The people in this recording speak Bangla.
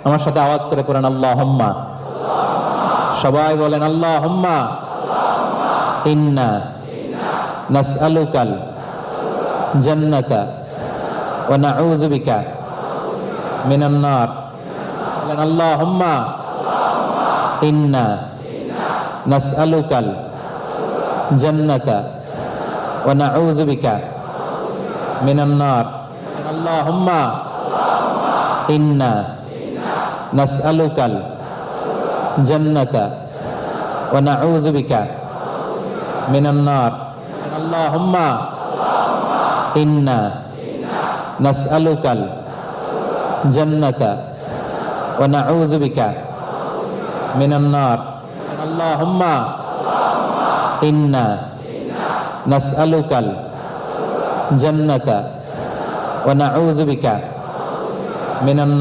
আমার সাথে আওয়াজ করে পড়েন আল্লাহুম্মা। সবাই বলেন আল্লাহুম্মা ইন্না নাসআলুকাল জান্নাতা ওয়া নাউযু বিকা মিনান নার। বলেন আল্লাহুম্মা ইন্না নাসআলুকাল জান্নাতা ওয়া নাউযু বিকা মিনান নার। আল্লাহুম্মা ইন্না নাসআলুকাল জান্নাতা ওয়া নাউযু বিকা মিনান নার। আল্লাহুম্মা ইন্না নাসআলুকাল জান্নাতা ওয়া নাউযু বিকা মিনান নার। আল্লাহুম্মা ইন্না নাসআলুকাল জান্নাতা ওয়া নাউযু বিকা মিনান নার।